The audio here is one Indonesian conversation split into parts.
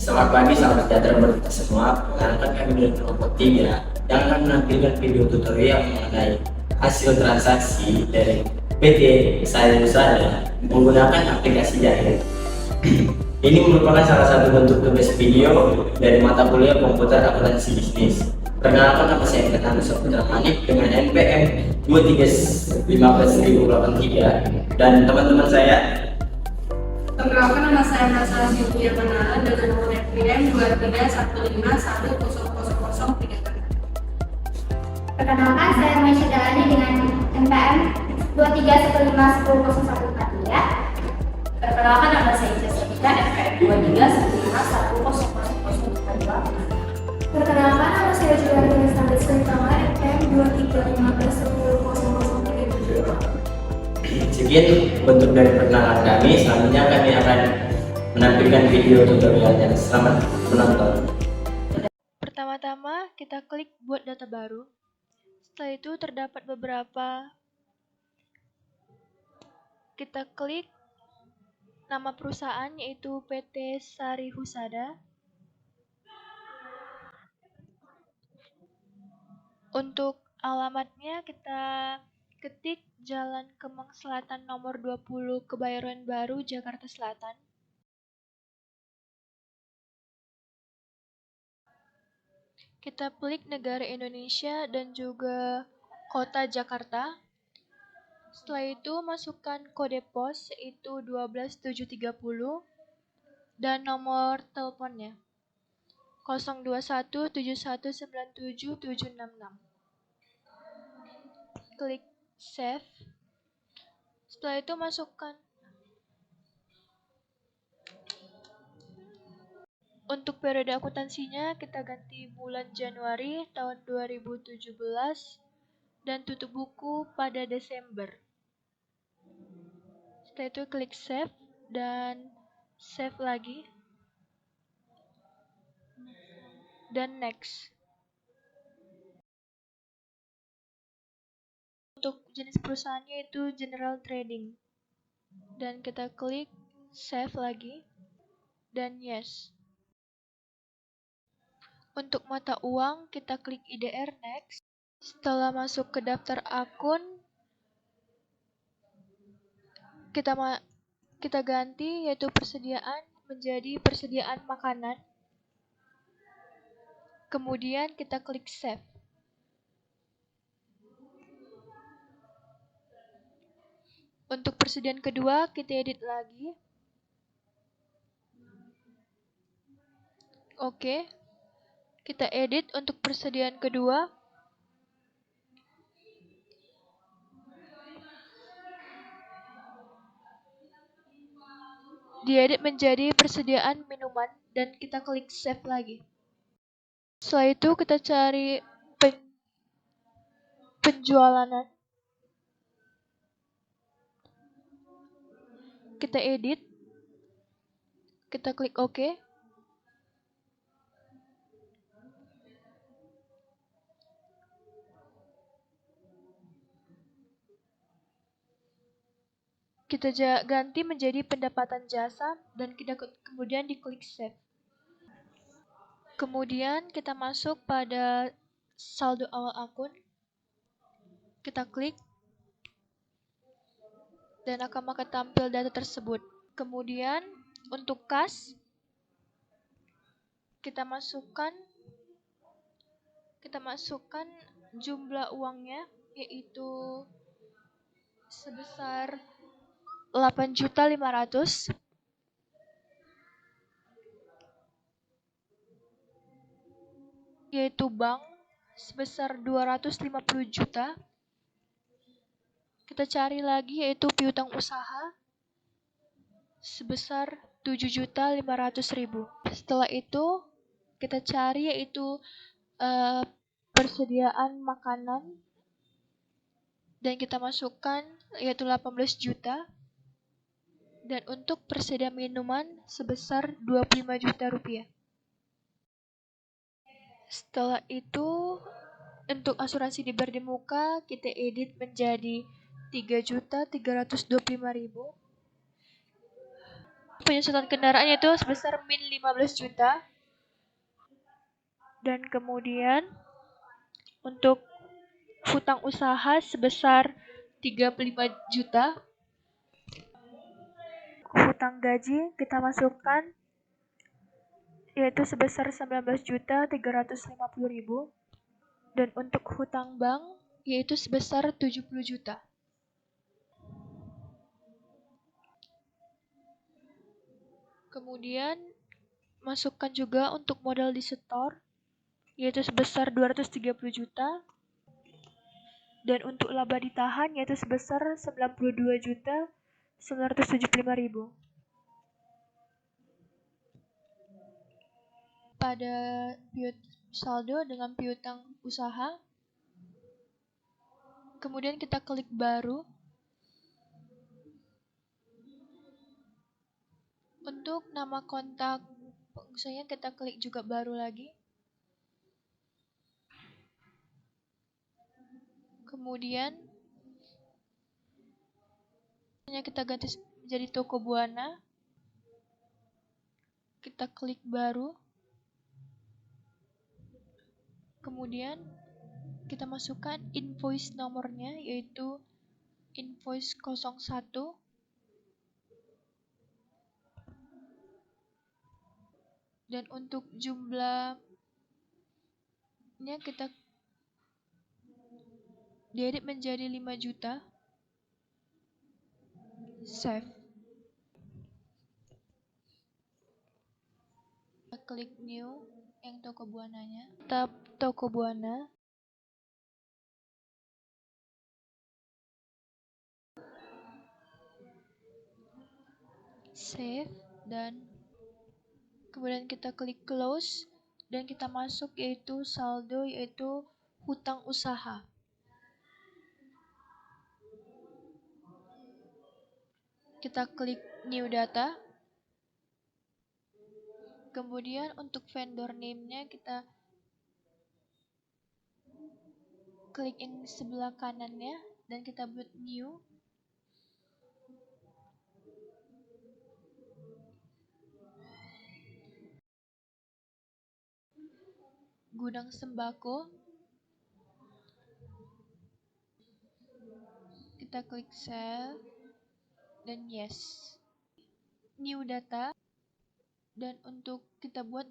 Selamat pagi, selamat sejahtera buat kita semua. Perkenalkan kami dari kelompok 3 yang akan menampilkan video tutorial mengenai hasil transaksi dari PT Saya Usada menggunakan aplikasi Jahit. Ini merupakan salah satu bentuk tugas video dari mata kuliah komputer akuntansi bisnis. Perkenalkan, nama saya Ketan Putra Manik dengan NPM 2315083 dan teman-teman saya. Perkenalkan, nama saya Nasa Sylvia Manala dengan nomor NPM 231510003. Perkenalkan, saya Maisha Dalani dengan NPM 231510043. Perkenalkan, nama saya Jessica NPM 231510042. Perkenalkan, nama saya Juliana Standar Sentama NPM 235100037. Sekian bentuk dari perkenalan kami. Selanjutnya kami akan menampilkan video tutorialnya. Selamat menonton. Pertama-tama kita klik buat data baru. Setelah itu terdapat beberapa. Kita klik nama perusahaan yaitu PT Sari Husada. Untuk alamatnya kita ketik Jalan Kemang Selatan nomor 20 Kebayoran Baru, Jakarta Selatan. Kita klik negara Indonesia dan juga kota Jakarta. Setelah itu masukkan kode pos yaitu 12730 dan nomor teleponnya 0217197766. Klik save. Setelah itu masukkan. Untuk periode akuntansinya kita ganti bulan Januari tahun 2017 dan tutup buku pada Desember. Setelah itu klik save dan save lagi dan next. Untuk jenis perusahaannya itu General Trading dan kita klik save lagi dan yes. Untuk mata uang kita klik IDR next. Setelah masuk ke daftar akun kita ganti yaitu persediaan menjadi persediaan makanan. Kemudian kita klik save. Untuk persediaan kedua kita edit lagi. Oke. Kita edit untuk persediaan kedua. Diedit menjadi persediaan minuman dan kita klik save lagi. Setelah itu kita cari penjualan. Kita edit. Kita klik OK. Kita ganti menjadi pendapatan jasa dan kita kemudian diklik save. Kemudian kita masuk pada saldo awal akun. Kita klik dan akan tampil data tersebut. Kemudian untuk kas kita masukkan jumlah uangnya yaitu sebesar 8.500.000. Yaitu bank sebesar 250 juta. Kita cari lagi yaitu piutang usaha sebesar 7.500.000. Setelah itu kita cari yaitu persediaan makanan dan kita masukkan yaitu 18 juta. Dan untuk persediaan minuman sebesar 25 juta rupiah. Setelah itu untuk asuransi di Berdimuka kita edit menjadi 3.325.000. Penyusutan kendaraan itu sebesar min 15 juta. Dan kemudian untuk hutang usaha sebesar 35 juta. Hutang gaji kita masukkan yaitu sebesar 19.350.000. Dan untuk hutang bank yaitu sebesar 70 juta. Kemudian masukkan juga untuk modal di setor yaitu sebesar 230 juta. Dan untuk laba ditahan yaitu sebesar 92.975.000. Pada saldo dengan piutang usaha, kemudian kita klik baru. Untuk nama kontak pengusahanya kita klik juga baru lagi. Kemudian kita ganti menjadi Toko Buana. Kita klik baru. Kemudian kita masukkan invoice nomornya yaitu invoice 01. Dan untuk jumlahnya kita diedit menjadi 5 juta. Save. Kita klik new yang Toko Buananya. Tap Toko Buana. Save dan kemudian kita klik close dan kita masuk yaitu saldo yaitu hutang usaha. Kita klik new data. Kemudian untuk vendor name-nya kita klik yang sebelah kanannya dan kita buat new. Gudang sembako. Kita klik save dan yes. New data. Dan untuk kita buat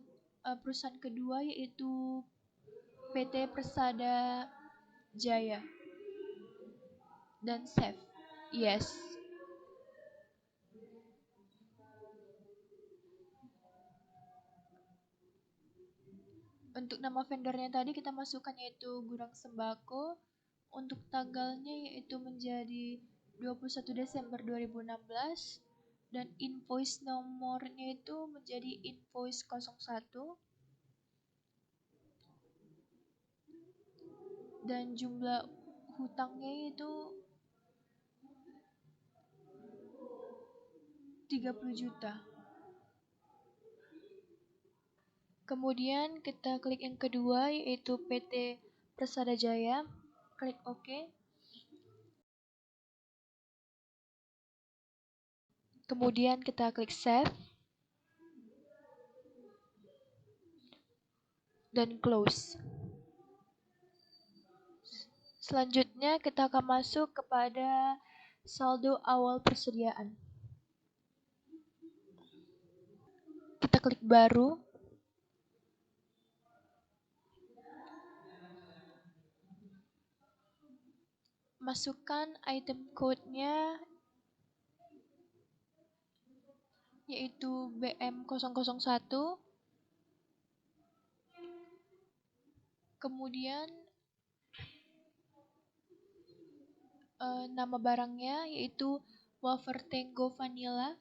perusahaan kedua yaitu PT Persada Jaya. Dan save. Yes. Untuk nama vendornya tadi kita masukkan yaitu Gudang Sembako. Untuk tanggalnya yaitu menjadi 21 Desember 2016. Dan invoice nomornya itu menjadi invoice 01. Dan jumlah hutangnya itu 30 juta. Kemudian kita klik yang kedua yaitu PT Persada Jaya. Klik OK. Kemudian kita klik save. Dan close. Selanjutnya kita akan masuk kepada saldo awal persediaan. Kita klik baru. Masukkan item code-nya yaitu BM001. Kemudian nama barangnya yaitu Wafer Tango Vanilla.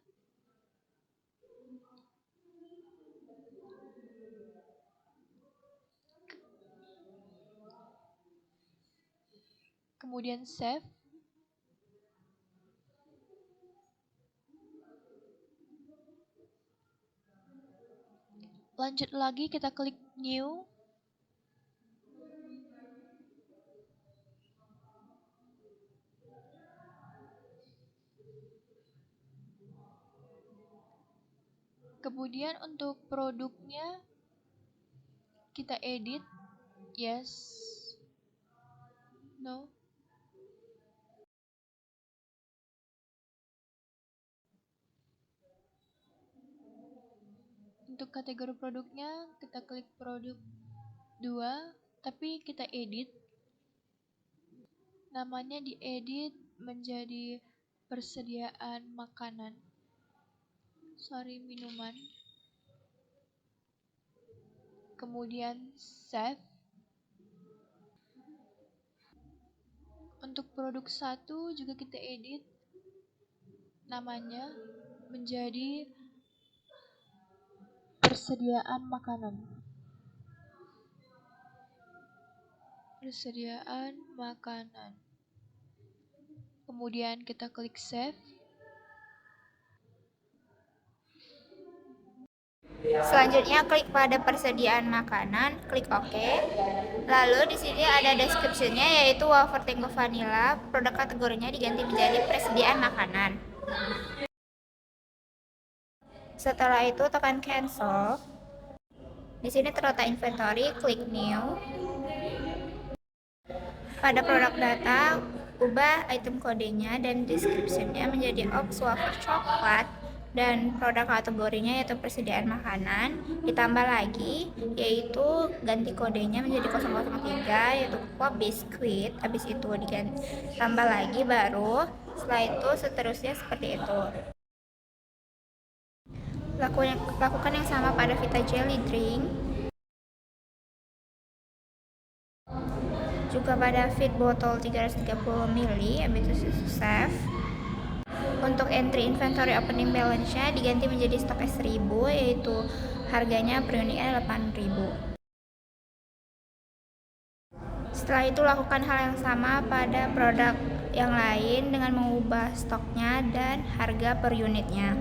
Kemudian save. Lanjut lagi kita klik new. Kemudian untuk produknya kita edit, yes, no. Untuk kategori produknya kita klik produk 2, tapi kita edit. Namanya diedit menjadi persediaan makanan. Minuman. Kemudian save. Untuk produk 1 juga kita edit. Namanya menjadi persediaan makanan. Persediaan makanan. Kemudian kita klik save. Selanjutnya klik pada persediaan makanan, klik OK. Lalu di sini ada description-nya yaitu wafer Tango Vanilla. Produk kategorinya diganti menjadi persediaan makanan. Setelah itu tekan cancel. Di sini terletak inventory, klik new. Pada produk data, ubah item kodenya dan description-nya menjadi Ox Wafer Coklat dan produk kategorinya yaitu persediaan makanan. Ditambah lagi yaitu ganti kodenya menjadi 003 yaitu Pop Biscuit. Habis itu diganti tambah lagi baru setelah itu seterusnya seperti itu. Lakukan yang sama pada Vita Jelly Drink, juga pada Fit Bottle 330 ml, habis itu save. Untuk entry inventory opening balance-nya diganti menjadi stok S1000 yaitu harganya per unitnya 8.000. Setelah itu lakukan hal yang sama pada produk yang lain dengan mengubah stoknya dan harga per unitnya.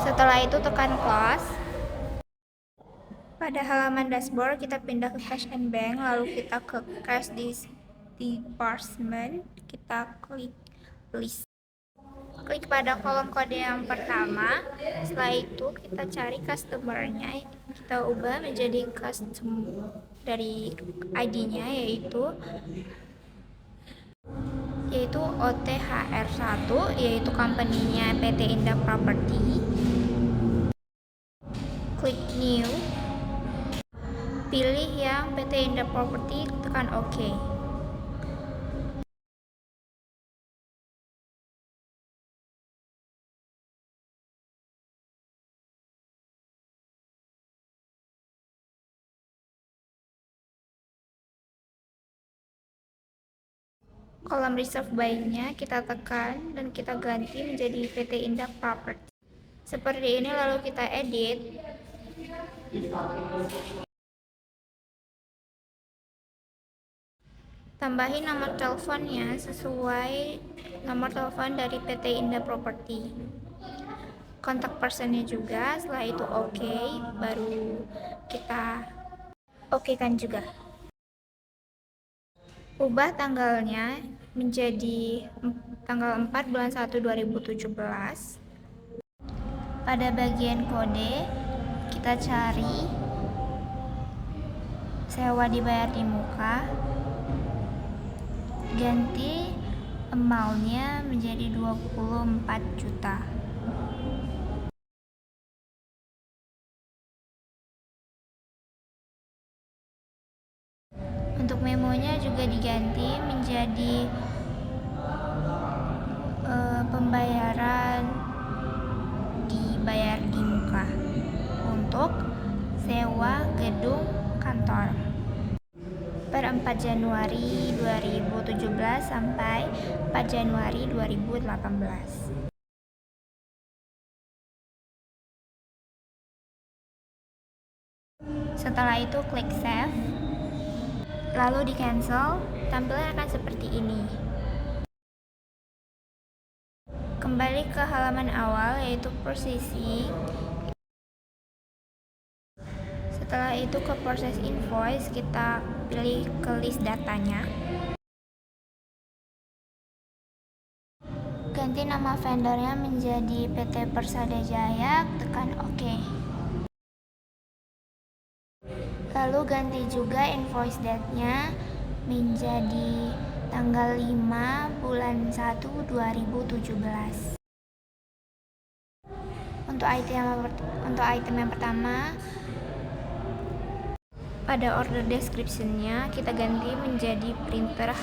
Setelah itu tekan close. Pada halaman dashboard kita pindah ke cash and bank, lalu kita ke cash disbursement, kita klik list. Klik pada kolom kode yang pertama. Setelah itu kita cari customer-nya, kita ubah menjadi custom dari ID-nya yaitu OTHR1 yaitu company-nya PT Indah Property. Klik new. Pilih yang PT Indah Property, tekan OK. Kolom reserve by-nya kita tekan dan kita ganti menjadi PT Indah Property. Seperti ini, lalu kita edit. Tambahin nomor teleponnya sesuai nomor telepon dari PT Indah Property. Kontak personnya juga, setelah itu OK, baru kita OK-kan juga. Ubah tanggalnya menjadi tanggal 4 bulan 1 2017. Pada bagian kode kita cari sewa dibayar di muka, ganti amount-nya menjadi 24 juta. Untuk memonya juga diganti menjadi pembayaran dibayar di muka untuk sewa gedung kantor per 4 Januari 2017 sampai 4 Januari 2018. Setelah itu klik save. lalu di cancel, tampilan akan seperti ini. Kembali ke halaman awal yaitu processing. Setelah itu ke proses invoice, kita pilih ke list datanya. Ganti nama vendornya menjadi PT Persada Jaya, tekan OK. Lalu ganti juga invoice date-nya menjadi tanggal 5 bulan 1 2017. Untuk item yang pertama, pada order description-nya kita ganti menjadi printer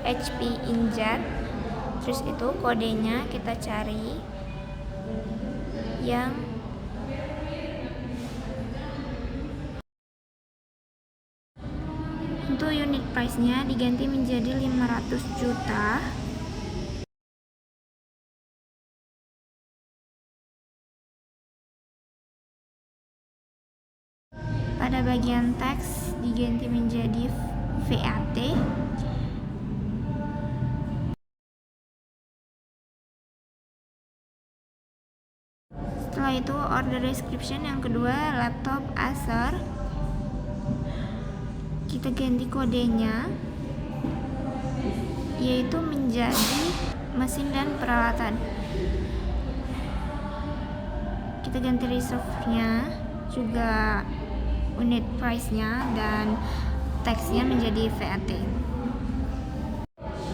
HP inkjet. Terus itu kodenya kita cari yang untuk unit price-nya diganti menjadi 500 juta. Pada bagian teks diganti menjadi VAT. Setelah itu order description yang kedua, laptop Acer. Kita ganti kodenya yaitu menjadi mesin dan peralatan. Kita ganti reserve-nya, juga unit price-nya dan teksnya menjadi VAT.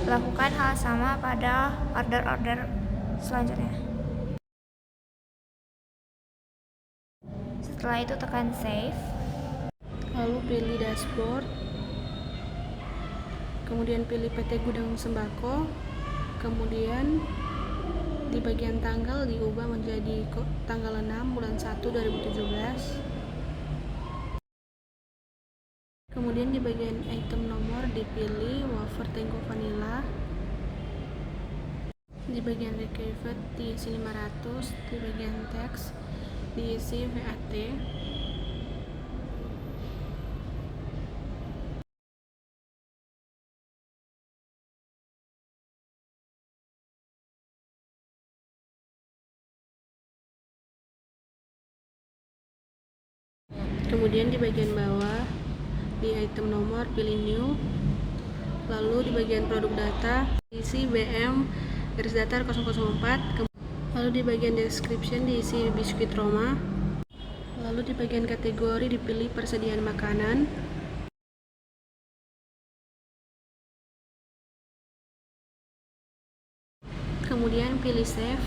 Lakukan hal sama pada order-order selanjutnya. Setelah itu tekan save. Lalu pilih dashboard, kemudian pilih PT Gudang Sembako, kemudian di bagian tanggal diubah menjadi tanggal 6 bulan 1 2017. Kemudian di bagian item nomor dipilih wafer Tengko Vanilla. Di bagian receipt diisi 500, di bagian teks diisi VAT. Kemudian di bagian bawah di item nomor pilih new, lalu di bagian produk data diisi BM garis datar 004, lalu di bagian description diisi biskuit Roma, lalu di bagian kategori dipilih persediaan makanan, kemudian pilih save.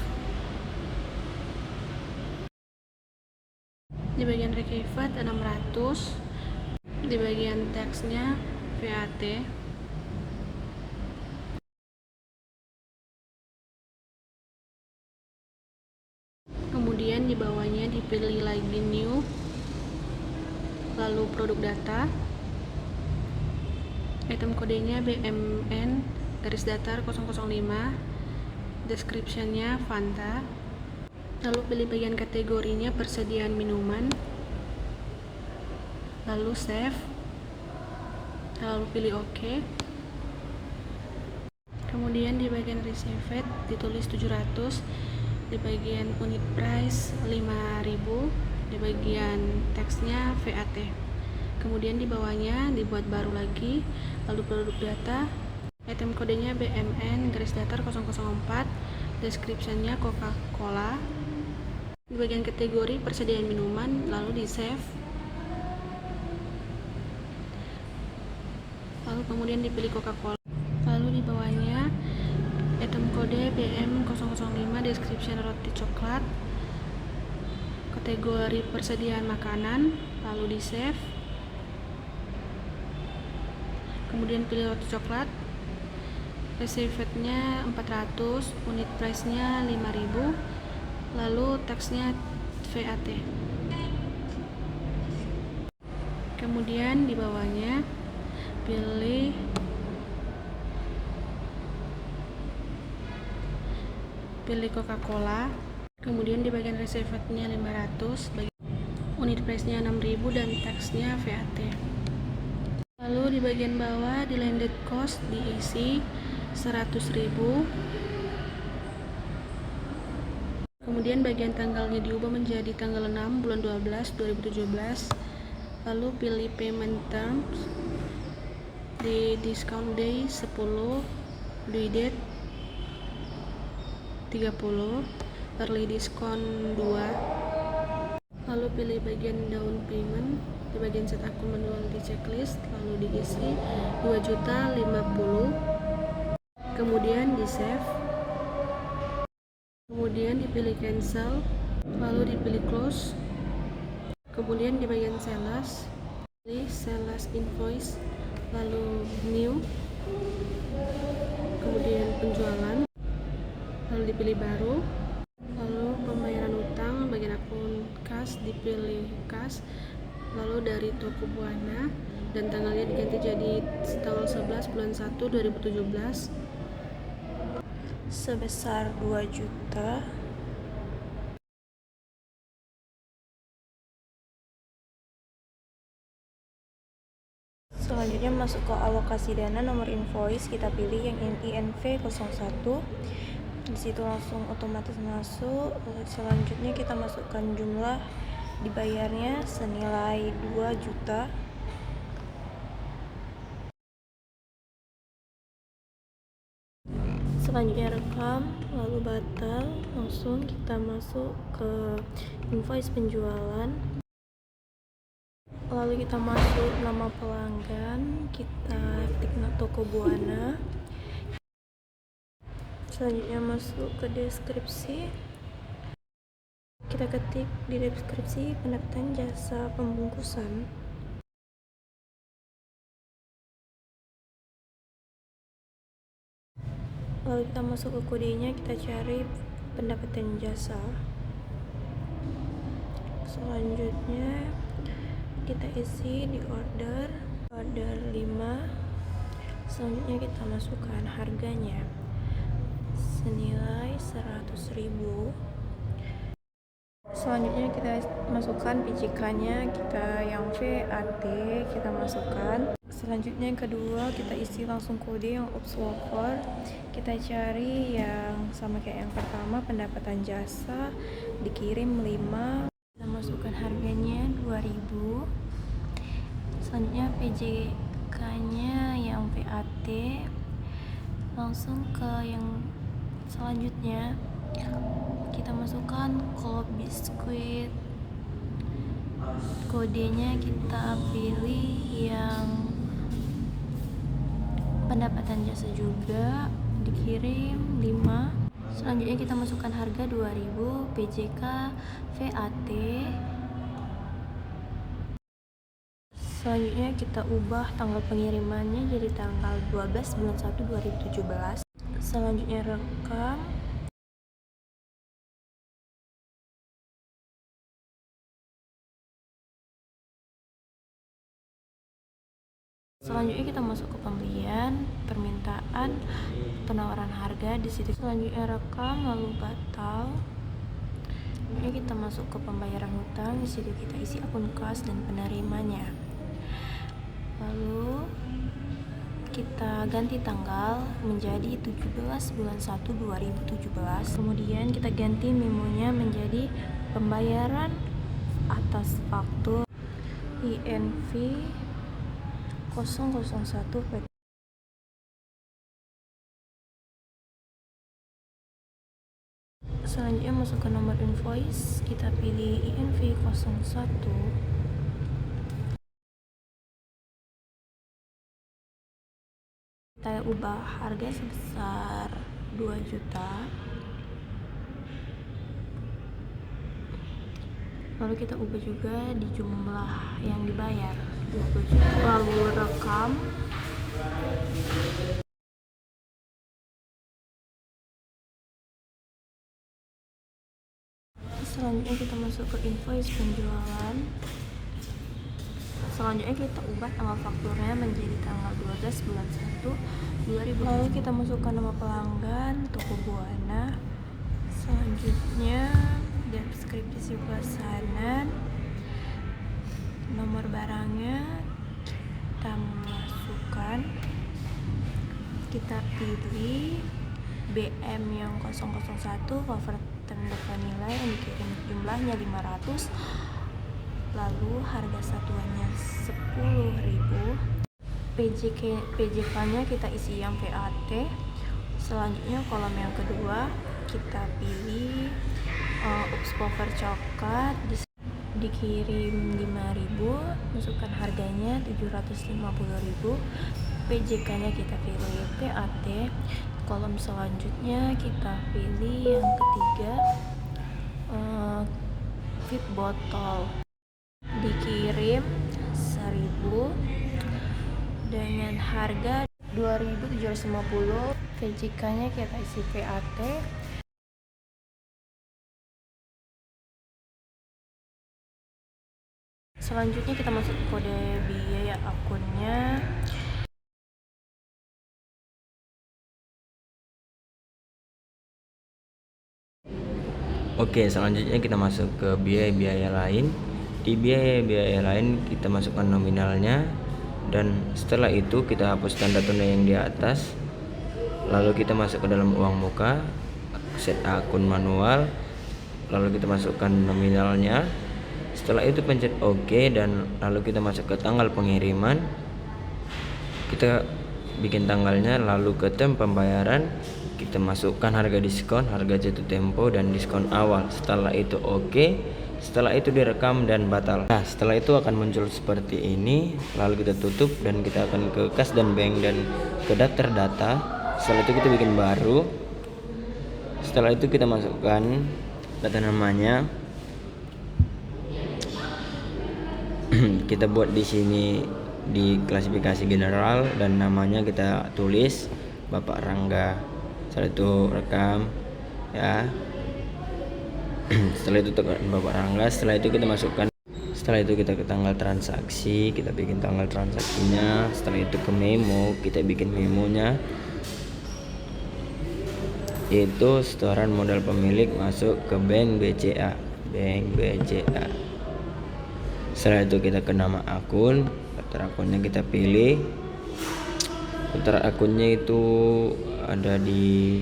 Di bagian receipt 600, di bagian teksnya VAT. Kemudian di bawahnya dipilih lagi new, lalu produk data, item kodenya BMN garis datar 005, description-nya Fanta, lalu pilih bagian kategorinya persediaan minuman, lalu save, lalu pilih OK. Kemudian di bagian receipt ditulis 700, di bagian unit price 5.000, di bagian teksnya VAT. Kemudian di bawahnya dibuat baru lagi, lalu produk data, item kodenya BMN garis datar 004, description-nya Coca-Cola, di bagian kategori persediaan minuman, lalu di save, lalu kemudian dipilih Coca-Cola, lalu di bawahnya item kode BM005, description roti coklat, kategori persediaan makanan, lalu di save, kemudian pilih roti coklat, receipt-nya 400, unit price-nya 5.000, lalu teksnya VAT. Kemudian di bawahnya pilih Coca-Cola, kemudian di bagian receipt-nya 500, unit price-nya 6.000 dan teksnya VAT. Lalu di Lalu di bagian bawah di landed cost diisi 100.000. Kemudian bagian tanggalnya diubah menjadi tanggal 6 bulan 12 2017. Lalu pilih payment terms, di discount day 10, due date 30, early discount 2. Lalu pilih bagian down payment, di bagian set akun manual di checklist, lalu diisi 2.050.000. Kemudian di save, kemudian dipilih cancel, lalu dipilih close. Kemudian di bagian sales, pilih sales invoice, lalu new, kemudian penjualan, lalu dipilih baru, lalu pembayaran utang bagian akun kas dipilih kas, lalu dari toko Buana dan tanggalnya diganti jadi tanggal 11 bulan 1 2017 sebesar 2 juta. Selanjutnya masuk ke alokasi dana, nomor invoice kita pilih yang INV 01. Di situ langsung otomatis masuk. Selanjutnya kita masukkan jumlah dibayarnya senilai 2 juta. Selanjutnya rekam, lalu batal. Langsung kita masuk ke invoice penjualan. Lalu kita masuk nama pelanggan, kita ketik toko Buana. Selanjutnya masuk ke deskripsi, kita ketik di deskripsi pendapatan jasa pembungkusan. Lalu kita masuk ke kodenya, kita cari pendapatan jasa. Selanjutnya kita isi di order 5. Selanjutnya kita masukkan harganya senilai 100.000. Selanjutnya kita masukkan PJK-nya, kita yang VAT kita masukkan. Selanjutnya yang kedua kita isi langsung kode yang Obswaffer. Kita cari yang sama kayak yang pertama, pendapatan jasa dikirim 5. Kita masukkan harganya 2.000. Selanjutnya PJK-nya yang VAT. Langsung ke yang selanjutnya kita masukkan Club Biskuit. Kodenya kita pilih yang pendapatan jasa juga dikirim 5. Selanjutnya kita masukkan harga 2.000, PJK, VAT. Selanjutnya kita ubah tanggal pengirimannya jadi tanggal 12 bulan 1 2017. Selanjutnya rekam. Selanjutnya kita masuk ke pembelian, permintaan, penawaran harga di situ. Selanjutnya rekam lalu batal. Selanjutnya kita masuk ke pembayaran hutang, di situ kita isi akun kas dan penerimanya. Lalu kita ganti tanggal menjadi 17 bulan 1 2017. Kemudian kita ganti memonya menjadi pembayaran atas faktur INV 001 PT. Selanjutnya masuk ke nomor invoice, kita pilih INV 01. Kita ubah harga sebesar 2 juta. Lalu kita ubah juga di jumlah yang dibayar 20 juta. Lalu rekam. Selanjutnya kita masuk ke invoice penjualan. Selanjutnya kita ubah tanggal fakturnya menjadi tanggal 12 bulan 1 2000. Lalu kita masukkan nama pelanggan toko Buana. Selanjutnya deskripsi pesanan, nomor barangnya kita masuk kita pilih BM yang 001 wafer tenda vanilla yang dikirim jumlahnya 500, lalu harga satuannya 10.000. PJK-nya kita isi yang VAT. Selanjutnya kolom yang kedua kita pilih ups wafer coklat dikirim 5.000, masukkan harganya 750.000. PJK-nya kita pilih PAT. Kolom selanjutnya kita pilih yang ketiga fit botol dikirim 1.000 dengan harga 2.750. PJK-nya kita isi PAT. Selanjutnya kita masuk kode biaya akunnya. Oke, selanjutnya kita masuk ke biaya-biaya lain. Di biaya-biaya lain kita masukkan nominalnya, dan setelah itu kita hapus tanda tunda yang di atas. Lalu kita masuk ke dalam uang muka, set akun manual, lalu kita masukkan nominalnya. Setelah itu pencet OK, dan lalu kita masuk ke tanggal pengiriman. Kita bikin tanggalnya, lalu ke tem pembayaran. Kita masukkan harga diskon, harga jatuh tempo, dan diskon awal. Setelah itu OK, setelah itu direkam dan batal. Nah, setelah itu akan muncul seperti ini. Lalu kita tutup dan kita akan ke kas dan bank dan ke daftar data. Setelah itu kita bikin baru. Setelah itu kita masukkan data namanya. Kita buat di sini di klasifikasi general, dan namanya kita tulis Bapak Rangga. Setelah itu rekam ya. Setelah itu tekan Bapak Rangga. Setelah itu kita masukkan, setelah itu kita ke tanggal transaksi, kita bikin tanggal transaksinya. Setelah itu ke memo, kita bikin memonya, yaitu setoran modal pemilik masuk ke bank BCA. Setelah itu kita ke nama akun, daftar akunnya kita pilih. Daftar akunnya itu ada di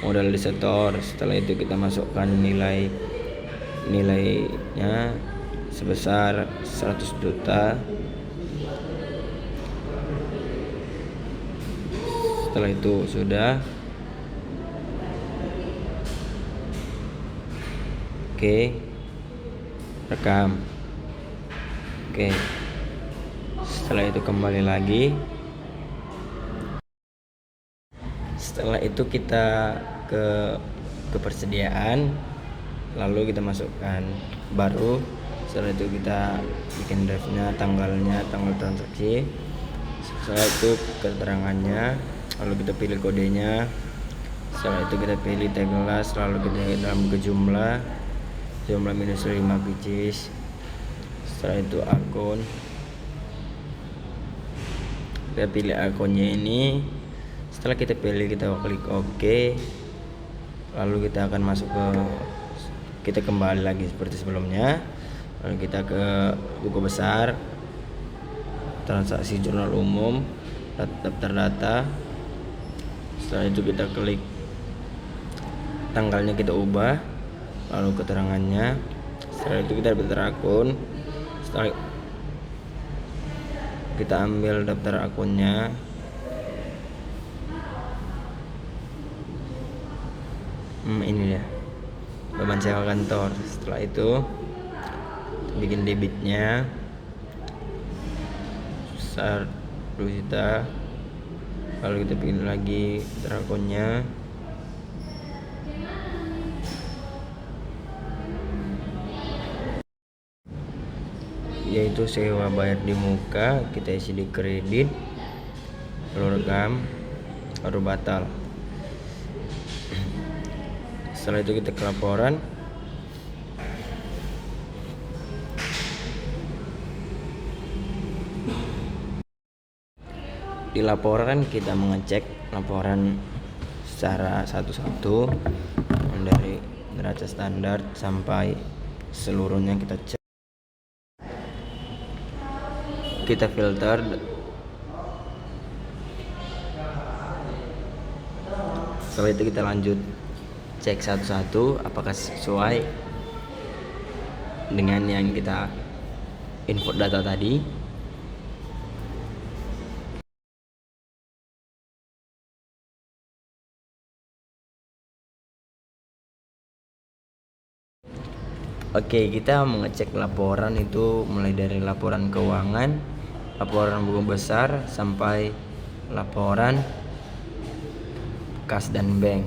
modal disetor. Setelah itu kita masukkan nilainya sebesar 100 juta. Setelah itu sudah oke, rekam. Oke, setelah itu kembali lagi. Setelah itu kita ke persediaan, lalu kita masukkan baru. Setelah itu kita bikin drive-nya, tanggal transaksi. Setelah itu keterangannya, lalu kita pilih kodenya. Setelah itu kita pilih tag gelas, lalu kita dalam ke jumlah minus 5 pcs. Setelah itu akun, kita pilih akunnya ini. Setelah kita pilih, kita klik OK, lalu kita akan masuk kita kembali lagi seperti sebelumnya. Lalu kita ke buku besar, transaksi jurnal umum, daftar data. Setelah itu kita klik tanggalnya, kita ubah, lalu keterangannya. Setelah itu kita daftar akun. Setelah kita ambil daftar akunnya, ini dia beban sewa kantor. Setelah itu bikin debitnya besar 2 juta, lalu kita bikin lagi daftar akunnya. Yaitu sewa bayar di muka, kita isi di kredit, lalu rekam, baru batal. Setelah itu kita ke laporan. Di laporan kita mengecek laporan secara satu-satu, dari neraca standar sampai seluruhnya kita cek. Kita filter Setelah itu kita lanjut cek satu-satu apakah sesuai dengan yang kita input data tadi. Oke, kita mengecek laporan itu mulai dari laporan keuangan, laporan buku besar, sampai laporan kas dan bank.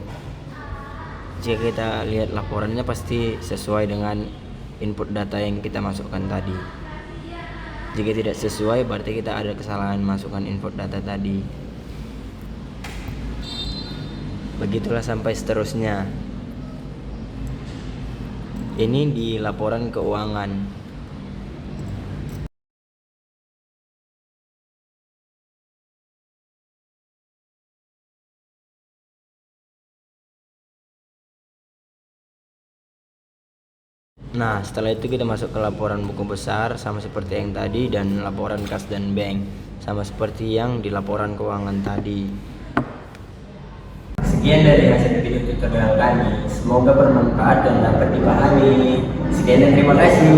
Jika kita lihat laporannya pasti sesuai dengan input data yang kita masukkan tadi. Jika tidak sesuai berarti kita ada kesalahan masukkan input data tadi. Begitulah sampai seterusnya. Ini di laporan keuangan. Nah, setelah itu kita masuk ke laporan buku besar sama seperti yang tadi, dan laporan kas dan bank sama seperti yang di laporan keuangan tadi. Sekian dari hasil video tutorial kami. Semoga bermanfaat dan dapat dipahami. Sekian dan terima kasih.